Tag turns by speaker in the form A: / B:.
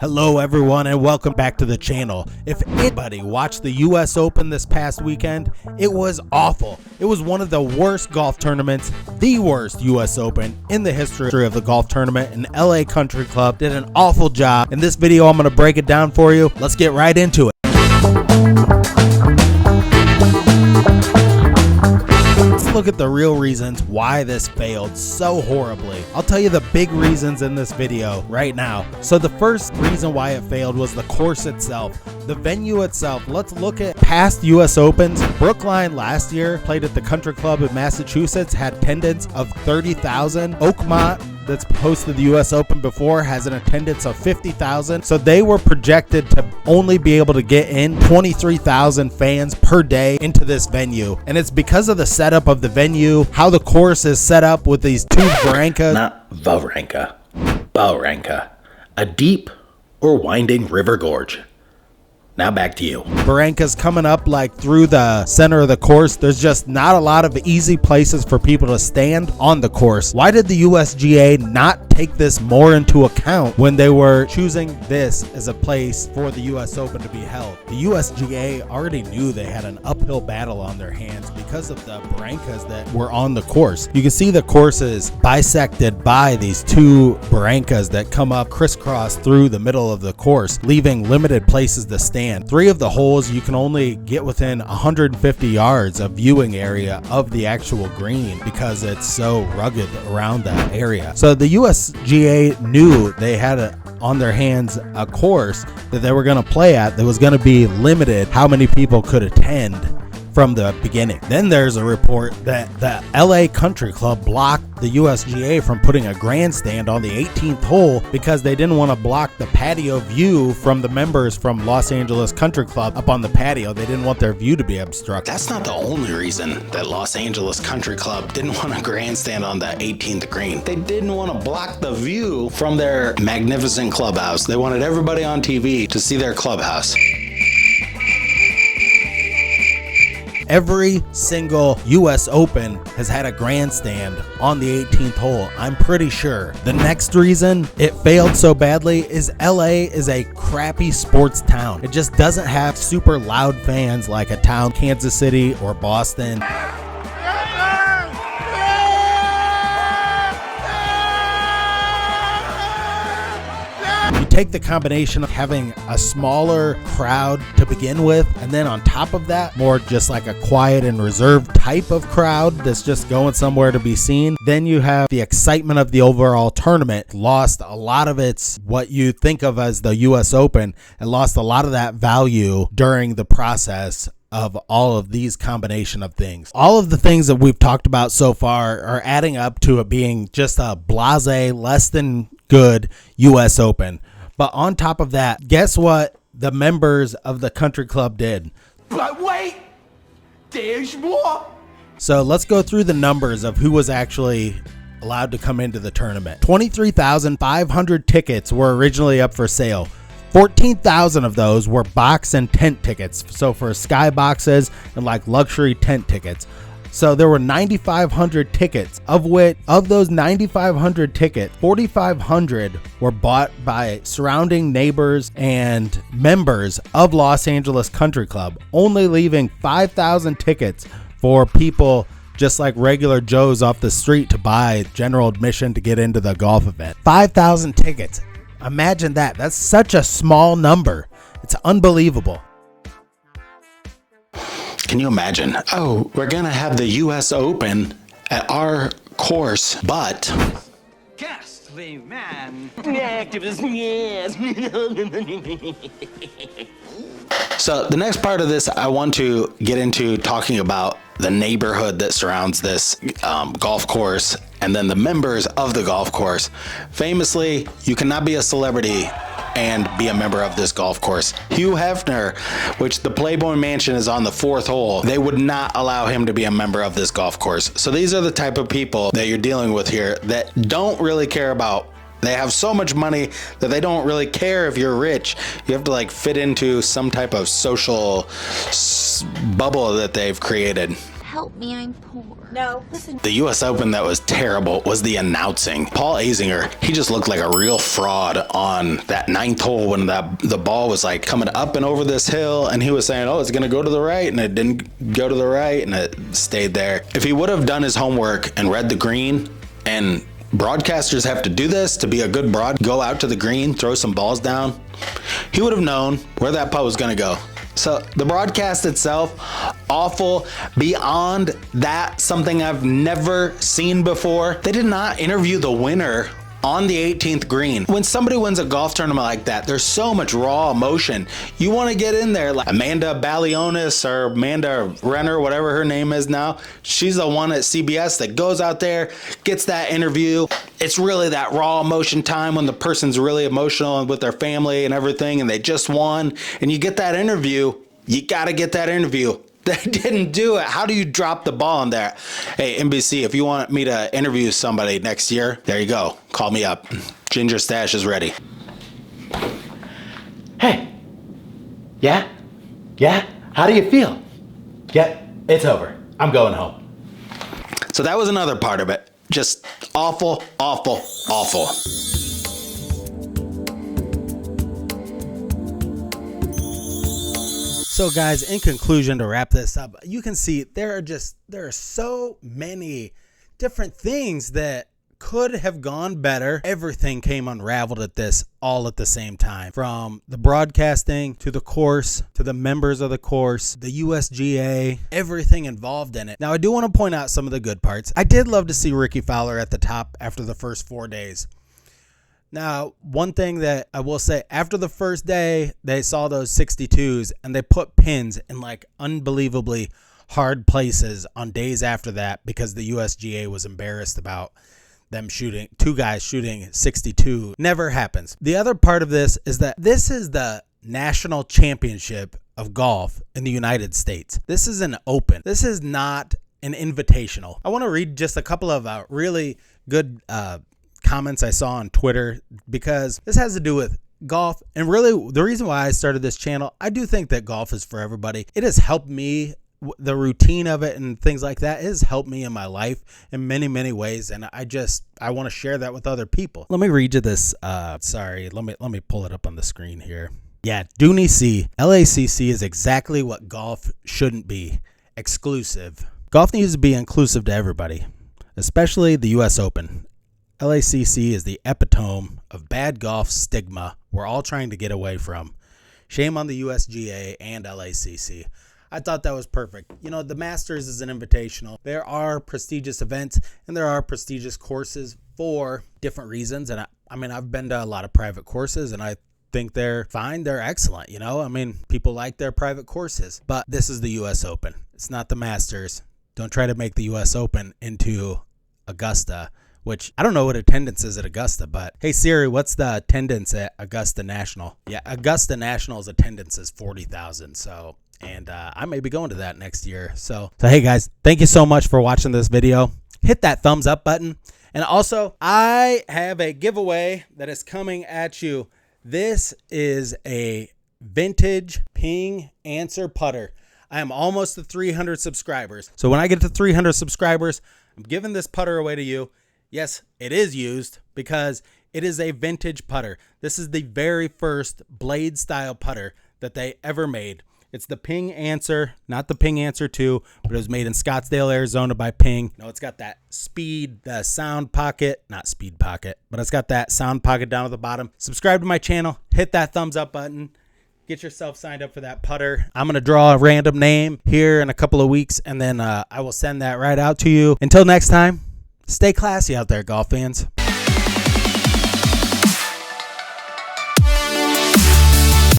A: Hello everyone and welcome back to the channel. If anybody watched the US Open this past weekend, it was awful. It was one of the worst golf tournaments, the worst US Open in the history of the golf tournament, and LA Country Club did an awful job. In this video I'm going to break it down for you. Let's get right into it. Look at the real reasons why this failed so horribly. I'll tell you the big reasons in this video right now. So the first reason why it failed was the course itself, the venue itself. Let's look at past US Opens. Brookline last year played at the Country Club in Massachusetts, had attendance of 30,000. Oakmont, that's hosted the US Open before, has an attendance of 50,000. So they were projected to only be able to get in 23,000 fans per day into this venue. And it's because of the setup of the venue, how the course is set up with these two barrancas.
B: Not Varanka, Barranca, a deep or winding river gorge. Now back to you.
A: Barrancas coming up like through the center of the course. There's just not a lot of easy places for people to stand on the course. Why did the USGA not take this more into account when they were choosing this as a place for the US Open to be held? The USGA already knew they had an uphill battle on their hands because of the barrancas that were on the course. You can see the course is bisected by these two barrancas that come up crisscross through the middle of the course, leaving limited places to stand. 3 of the holes you can only get within 150 yards of viewing area of the actual green because it's so rugged around that area. So the USGA knew they had on their hands a course that they were going to play at that was going to be limited how many people could attend from the beginning. Then there's a report that the LA Country Club blocked the USGA from putting a grandstand on the 18th hole because they didn't want to block the patio view from the members from Los Angeles Country Club up on the patio. They didn't want their view to be obstructed.
B: That's not the only reason that Los Angeles Country Club didn't want a grandstand on the 18th green. They didn't want to block the view from their magnificent clubhouse. They wanted everybody on TV to see their clubhouse.
A: Every single US Open has had a grandstand on the 18th hole, I'm pretty sure. The next reason it failed so badly is LA is a crappy sports town. It just doesn't have super loud fans like a town Kansas City or Boston. Take the combination of having a smaller crowd to begin with, and then on top of that, more just like a quiet and reserved type of crowd that's just going somewhere to be seen. Then you have the excitement of the overall tournament. Lost a lot of its, what you think of as the US Open, and lost a lot of that value during the process of all of these combination of things. All of the things that we've talked about so far are adding up to it being just a blasé, less than good US Open. But on top of that, guess what the members of the country club did?
C: But wait, there's more.
A: So let's go through the numbers of who was actually allowed to come into the tournament. 23,500 tickets were originally up for sale. 14,000 of those were box and tent tickets. So for skyboxes and like luxury tent tickets. So there were 9,500 tickets, of those 9,500 tickets, 4,500 were bought by surrounding neighbors and members of Los Angeles Country Club, only leaving 5,000 tickets for people just like regular Joes off the street to buy general admission to get into the golf event. 5,000 tickets. Imagine that. That's such a small number. It's unbelievable.
B: Can you imagine? Oh, we're gonna have the US Open at our course, but
C: Ghastly man.
B: So the next part of this, I want to get into talking about the neighborhood that surrounds this golf course and then the members of the golf course. Famously, you cannot be a celebrity and be a member of this golf course. Hugh Hefner, which the Playboy Mansion is on the 4th hole, they would not allow him to be a member of this golf course. So these are the type of people that you're dealing with here that don't really care about. They have so much money that they don't really care if you're rich. You have to like fit into some type of social bubble that they've created.
D: Help me, I'm poor.
E: No, listen.
B: The U.S. Open that was terrible was the announcing. Paul Azinger, he just looked like a real fraud on that ninth hole when the ball was like coming up and over this hill, and he was saying, oh, it's going to go to the right, and it didn't go to the right, and it stayed there. If he would have done his homework and read the green, and broadcasters have to do this to be a good go out to the green, throw some balls down, he would have known where that putt was going to go. So the broadcast itself, awful. Beyond that, something I've never seen before. They did not interview the winner on the 18th green. When somebody wins a golf tournament like that, there's so much raw emotion. You want to get in there. Like Amanda Balionis or Amanda Renner, whatever her name is now, she's the one at CBS that goes out there, gets that interview. It's really that raw emotion time when the person's really emotional with their family and everything, and they just won, and you get that interview. You got to get that interview. They didn't do it. How do you drop the ball in there? Hey, NBC, if you want me to interview somebody next year, there you go. Call me up. Ginger Stash is ready.
F: Hey. Yeah? Yeah? How do you feel? Yeah, it's over. I'm going home.
B: So that was another part of it. Just awful, awful, awful.
A: So guys, in conclusion, to wrap this up, you can see there are so many different things that could have gone better. Everything came unraveled at this all at the same time, from the broadcasting to the course to the members of the course, the USGA, everything involved in it. Now, I do want to point out some of the good parts. I did love to see Ricky Fowler at the top after the first 4 days. Now, one thing that I will say, after the first day, they saw those 62s and they put pins in like unbelievably hard places on days after that because the USGA was embarrassed about them shooting, 2 guys shooting 62. Never happens. The other part of this is that this is the national championship of golf in the United States. This is an open. This is not an invitational. I want to read just a couple of really good comments I saw on Twitter, because this has to do with golf, and really the reason why I started this channel. I do think that golf is for everybody. It has helped me, the routine of it and things like that has helped me in my life in many, many ways, and I want to share that with other people. Let me read you this. Sorry, let me pull it up on the screen here. Yeah, Dooney C. LACC is exactly what golf shouldn't be. Exclusive. Golf needs to be inclusive to everybody, especially the US Open. LACC is the epitome of bad golf stigma we're all trying to get away from. Shame on the USGA and LACC. I thought that was perfect. You know, the Masters is an invitational. There are prestigious events and there are prestigious courses for different reasons. And I mean, I've been to a lot of private courses and I think they're fine. They're excellent. You know, I mean, people like their private courses, but this is the US Open. It's not the Masters. Don't try to make the US Open into Augusta, which I don't know what attendance is at Augusta, but hey Siri, what's the attendance at Augusta National? Yeah, Augusta National's attendance is 40,000. So, and I may be going to that next year. So hey guys, thank you so much for watching this video. Hit that thumbs up button. And also, I have a giveaway that is coming at you. This is a vintage ping answer putter. I am almost to 300 subscribers. So when I get to 300 subscribers, I'm giving this putter away to you. Yes, it is used because it is a vintage putter. This is the very first blade style putter that they ever made. It's the Ping Answer, not the Ping Answer 2, but it was made in Scottsdale, Arizona by Ping. No, it's got that speed, the sound pocket, not speed pocket, but it's got that sound pocket down at the bottom. Subscribe to my channel, hit that thumbs up button, get yourself signed up for that putter. I'm going to draw a random name here in a couple of weeks, and then I will send that right out to you. Until next time, stay classy out there, golf fans.